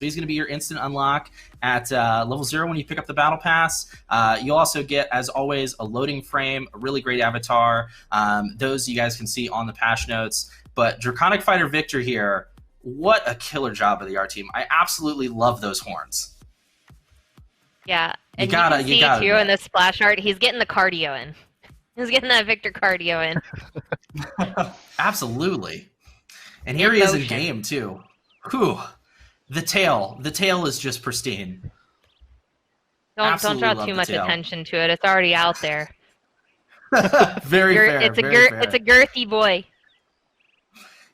he's going to be your instant unlock at level 0 when you pick up the battle pass. You'll also get, as always, a loading frame, a really great avatar. Those you guys can see on the patch notes. But Draconic Fighter Victor here, what a killer job of the art team. I absolutely love those horns. Yeah, and you can see too in the splash art, he's getting the cardio in. He's getting that Victor cardio in. Absolutely. And here he is in game too. Whew. The tail is just pristine. Don't draw too much attention to it. It's already out there. Very fair. It's a girthy boy.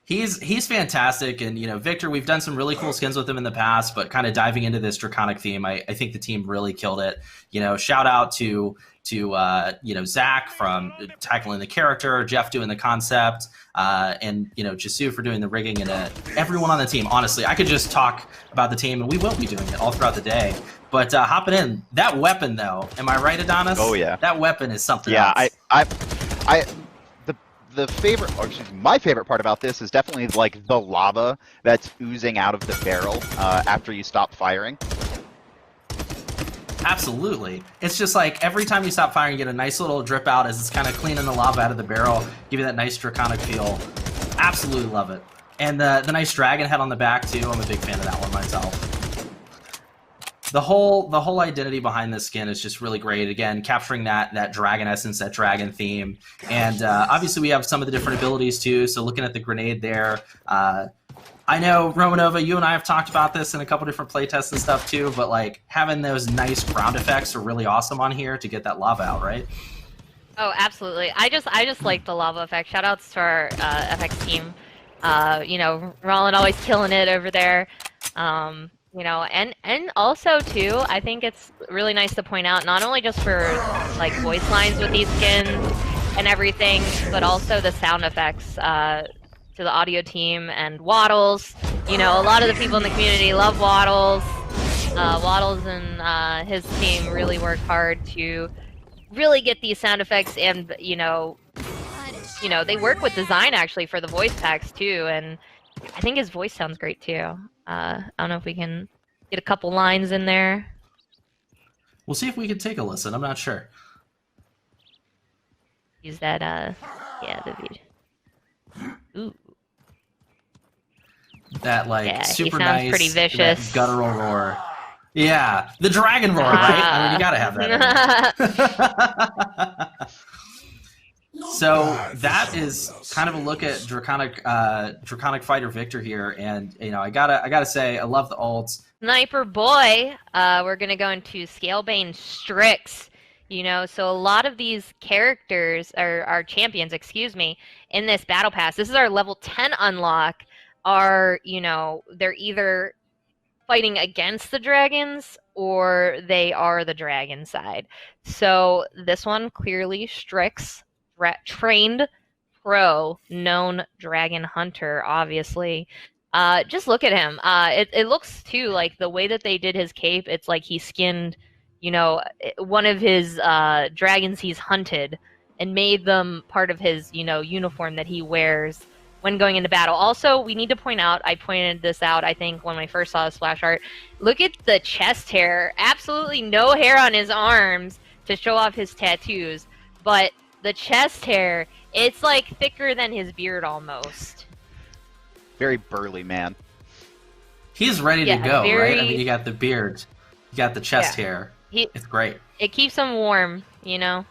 He's fantastic, and Victor, we've done some really cool skins with him in the past, but kind of diving into this Draconic theme, I think the team really killed it. Shout out to Zach from tackling the character, Jeff doing the concept, and Jisu for doing the rigging, and everyone on the team. Honestly, I could just talk about the team, and we will be doing it all throughout the day. But hopping in, that weapon though, am I right, Adonis? Oh yeah, that weapon is something else. The favorite, or excuse me, my favorite part about this is definitely like the lava that's oozing out of the barrel after you stop firing. Absolutely. It's just like every time you stop firing, you get a nice little drip out as it's kind of cleaning the lava out of the barrel, give you that nice draconic feel. Absolutely love it. And the nice dragon head on the back too. I'm a big fan of that one myself. The whole identity behind this skin is just really great. Again, capturing that dragon essence, that dragon theme. And obviously we have some of the different abilities too. So looking at the grenade there, I know, Romanova, you and I have talked about this in a couple different playtests and stuff too, but like having those nice ground effects are really awesome on here to get that lava out, right? Oh, absolutely. I just like the lava effect. Shout outs to our FX team. Roland always killing it over there. And also too, I think it's really nice to point out, not only just for like voice lines with these skins and everything, but also the sound effects to the audio team and Waddles. A lot of the people in the community love Waddles. Waddles and his team really worked hard to really get these sound effects, and they work with design actually for the voice packs too, and I think his voice sounds great too. I don't know if we can get a couple lines in there. We'll see if we can take a listen. I'm not sure. Use that, the video. Ooh. That, super he sounds nice, pretty vicious. Guttural roar. Yeah, the dragon roar, right? I mean, you gotta have that. So that is kind of a look at Draconic Fighter Victor here, and I gotta say I love the ults. Sniper boy, we're gonna go into Scalebane Strix. So a lot of these characters are champions, in this battle pass. This is our level 10 unlock. They're either fighting against the dragons or they are the dragon side. So this one clearly Strix. Trained pro known dragon hunter, obviously. Just look at him. It looks too like the way that they did his cape, it's like he skinned one of his dragons he's hunted and made them part of his uniform that he wears when going into battle. Also, we need to point out, I pointed this out I think when I first saw the splash art, look at the chest hair. Absolutely no hair on his arms to show off his tattoos, but the chest hair, it's like thicker than his beard almost. Very burly man. He's ready to go, right? I mean, you got the beard, you got the chest hair. It's great. It keeps him warm, When you're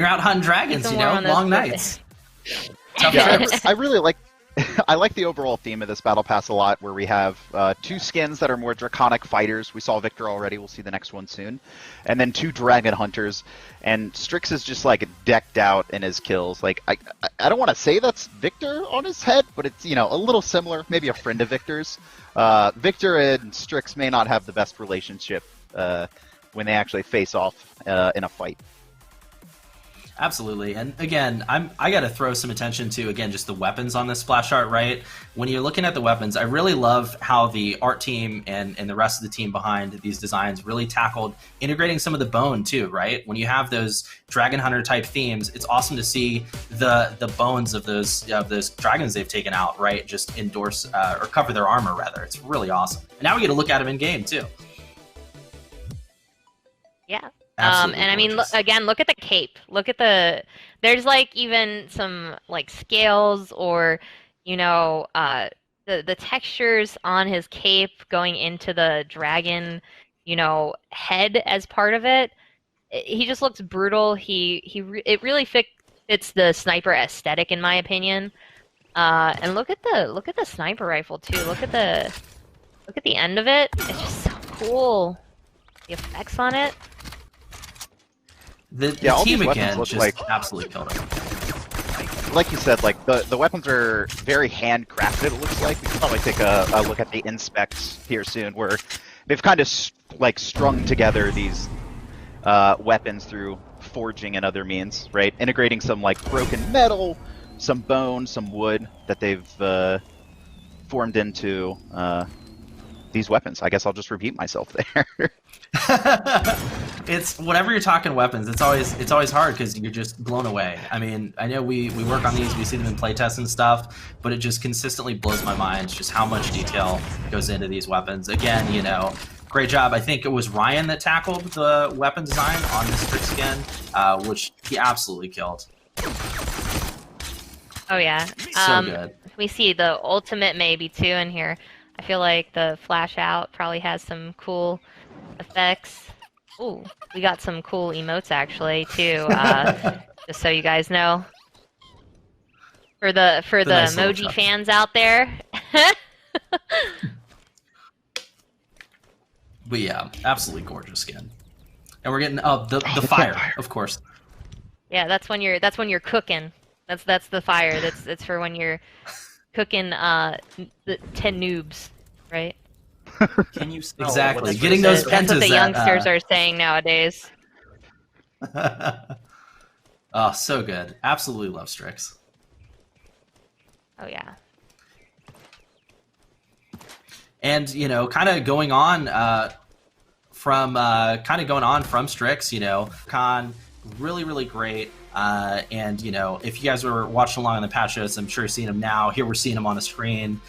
out hunting dragons, long nights. Tough trips. I really like I like the overall theme of this battle pass a lot, where we have 2 skins that are more draconic fighters. We saw Victor already. We'll see the next one soon. And then 2 dragon hunters. And Strix is just like decked out in his kills. Like I don't want to say that's Victor on his head, but it's a little similar. Maybe a friend of Victor's. Victor and Strix may not have the best relationship when they actually face off in a fight. Absolutely, and again, I got to throw some attention to again just the weapons on this splash art. Right, when you're looking at the weapons, I really love how the art team and the rest of the team behind these designs really tackled integrating some of the bone too. Right, when you have those dragon hunter type themes, it's awesome to see the bones of those dragons they've taken out. Right, just endorse or cover their armor rather. It's really awesome, and now we get to look at them in game too. Yeah. Absolutely and I mean, gorgeous. again, look at the cape. Look at there's like even some like scales or, you know, the textures on his cape going into the dragon, you know, head as part of it. He just looks brutal. It really fits the sniper aesthetic in my opinion. And look at the sniper rifle too. Look at the end of it. It's just so cool. The effects on it. The all team these again weapons just look absolutely killed it. Like you said, like the weapons are very handcrafted. It looks like we can probably take a look at the inspects here soon, where they've kind of like strung together these weapons through forging and other means, right? Integrating some like broken metal, some bone, some wood that they've formed into these weapons. I guess I'll just repeat myself there. It's whenever you're talking weapons, it's always hard because you're just blown away. I mean, I know we work on these, we see them in playtests and stuff, but it just consistently blows my mind just how much detail goes into these weapons. Again, you know, great job. I think it was Ryan that tackled the weapon design on this Strix skin, which he absolutely killed. Oh yeah. So good. We see the ultimate maybe too in here. I feel like the flash out probably has some cool effects. Ooh, we got some cool emotes actually too. Just so you guys know, for the nice little emoji chuck. fans out there. But yeah, absolutely gorgeous skin. And we're getting the fire, of course. Yeah, that's when you're cooking. That's the fire. That's for when you're cooking the 10 noobs, right? Can you smell Exactly. what's Getting those roasted? That's what the pentas youngsters are saying nowadays. Oh, so good. Absolutely love Strix. Oh yeah. And you know, kind of going on from Strix, you know, Khan, really great. And you know, if you guys were watching along on the patch shows, I'm sure you're seeing him now. Here we're seeing him on the screen,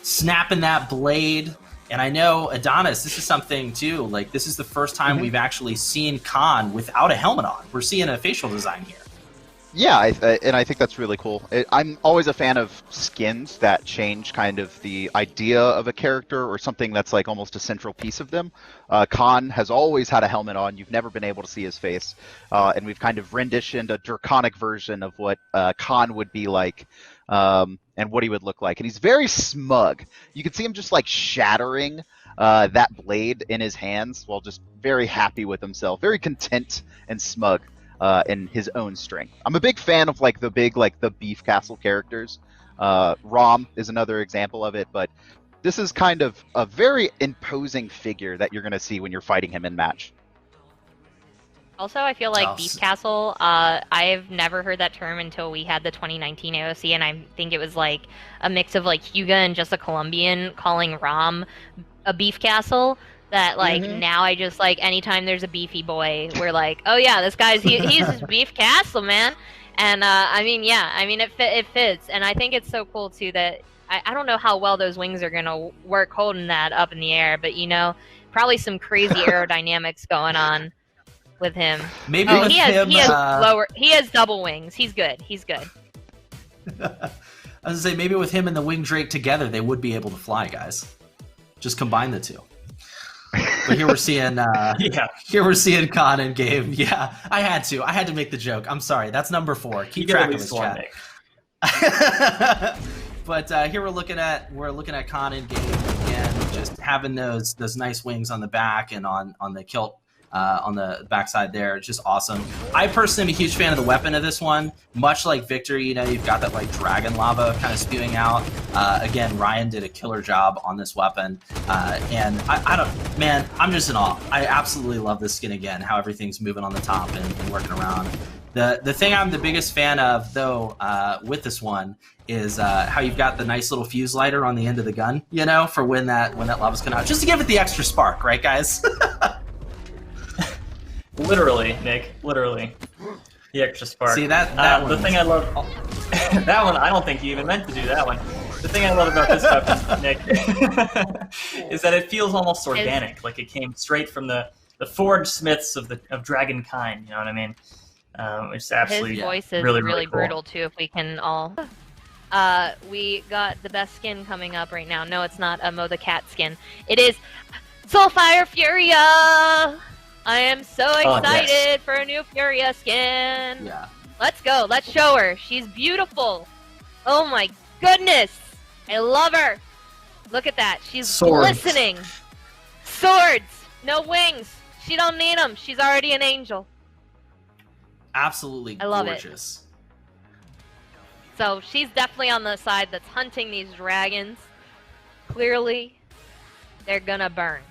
snapping that blade. And I know Adonis, this is something too. Like this is the first time we've actually seen Khan without a helmet on. We're seeing a facial design here. Yeah, and I think that's really cool. I'm always a fan of skins that change kind of the idea of a character or something that's like almost a central piece of them. Khan has always had a helmet on. You've never been able to see his face. And we've kind of renditioned a draconic version of what Khan would be like and what he would look like. And he's very smug. You can see him just like shattering that blade in his hands while just very happy with himself, very content and smug. In his own strength. I'm a big fan of like the beef castle characters. Rom is another example of it, but this is kind of a very imposing figure that you're going to see when you're fighting him in match. Also, I feel like Beef Castle, I've never heard that term until we had the 2019 AOC, and I think it was like a mix of like Huga and just a Colombian calling Rom a Beef Castle. That like now I just like anytime there's a beefy boy, we're like, oh yeah, this guy's he's his Beef Castle, man. And I mean, yeah, I mean it fits, and I think it's so cool too that I don't know how well those wings are gonna work holding that up in the air, but you know, probably some crazy aerodynamics going on with him. Maybe with him, he has double wings. He's good. He's good. I was gonna say maybe with him and the wing drake together, they would be able to fly, guys. Just combine the two. But here we're seeing, here we're seeing Khan in game. Yeah, I had to make the joke. I'm sorry. That's number 4. Keep track of this, chat. But here we're looking at Khan in game again, just having those nice wings on the back and on the kilt. On the backside there, it's just awesome. I personally am a huge fan of the weapon of this one. Much like Victor, you know, you've got that like dragon lava kind of spewing out. Again, Ryan did a killer job on this weapon, and I'm just in awe. I absolutely love this skin again. How everything's moving on the top and working around. The thing I'm the biggest fan of, though, with this one is how you've got the nice little fuse lighter on the end of the gun, you know, for when that lava's coming out, just to give it the extra spark, right, guys? Literally, Nick. Literally. The extra spark. See, that the thing I love... that one, I don't think you even meant to do that one. The thing I love about this weapon, Nick, is that it feels almost organic, like it came straight from the forged smiths of dragon kind, you know what I mean? Which is absolutely His voice is really cool. brutal too. If we can all, we got the best skin coming up right now. No, it's not a Mo the Cat skin. It is Soulfire Furia. I am so excited for a new Furia skin. Yeah. Let's go. Let's show her. She's beautiful. Oh my goodness. I love her. Look at that. She's glistening. Swords. No wings. She don't need them. She's already an angel. Absolutely I love gorgeous. So she's definitely on the side that's hunting these dragons. Clearly, they're gonna burn.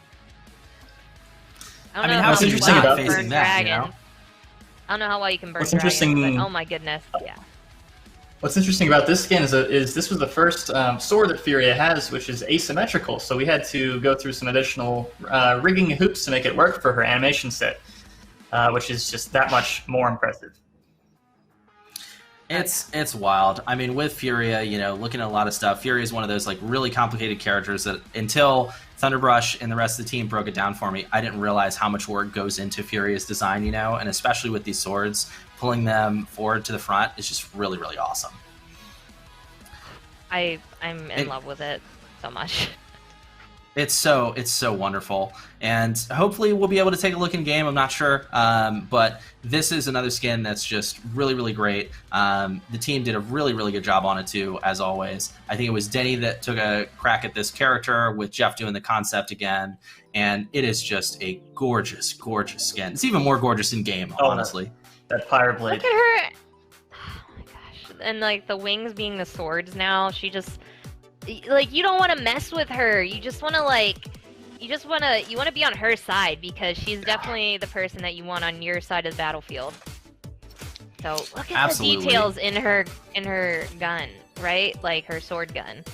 I mean, how interesting about facing that, you know? I don't know how well you can burn What's dragons, interesting- but oh my goodness, yeah. What's interesting about this skin is this was the first sword that Furia has, which is asymmetrical. So we had to go through some additional rigging hoops to make it work for her animation set, which is just that much more impressive. It's wild. I mean, with Furia, you know, looking at a lot of stuff, Furia is one of those like really complicated characters that until Thunderbrush and the rest of the team broke it down for me, I didn't realize how much work goes into Furia's design, you know, and especially with these swords, pulling them forward to the front is just really, really awesome. I'm in love with it so much. It's so wonderful, and hopefully we'll be able to take a look in game. I'm not sure, but this is another skin that's just really, really great. The team did a really, really good job on it too, as always. I think it was Denny that took a crack at this character, with Jeff doing the concept again, and it is just a gorgeous, gorgeous skin. It's even more gorgeous in game, honestly. That fire blade. Look at her. Oh my gosh. And like the wings being the swords now, she just like, you don't want to mess with her. You just want to you want to be on her side, because she's definitely the person that you want on your side of the battlefield. So look at the details in her gun, right? Like her sword gun.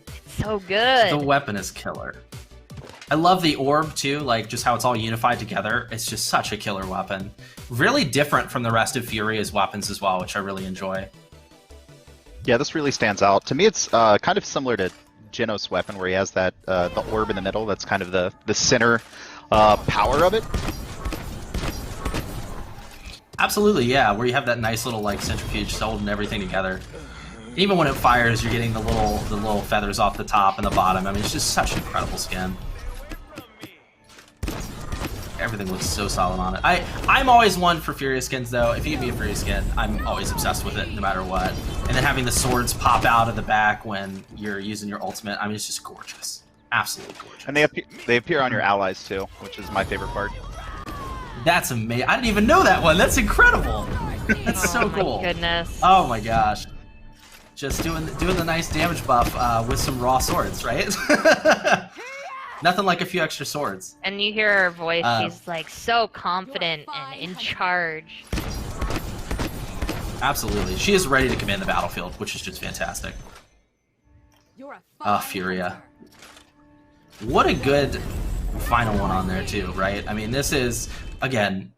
It's so good. The weapon is killer. I love the orb too, like just how it's all unified together. It's just such a killer weapon. Really different from the rest of Furia's weapons as well, which I really enjoy. Yeah, this really stands out. To me, it's kind of similar to Genos' weapon, where he has that the orb in the middle. That's kind of the center power of it. Absolutely, yeah. Where you have that nice little like centrifuge holding everything together. Even when it fires, you're getting the little feathers off the top and the bottom. I mean, it's just such an incredible skin. Everything looks so solid on it. I'm always one for Furia skins, though. If you give me a Furia skin, I'm always obsessed with it, no matter what. And then having the swords pop out of the back when you're using your ultimate, I mean, it's just gorgeous. Absolutely gorgeous. And they appear on your allies, too, which is my favorite part. That's amazing. I didn't even know that one. That's incredible. That's so cool. Oh my goodness. Oh my gosh. Just doing the nice damage buff with some raw swords, right? Nothing like a few extra swords. And you hear her voice, she's like so confident and in charge. Absolutely. She is ready to command the battlefield, which is just fantastic. Furia. What a good final one on there too, right? I mean, this is, again,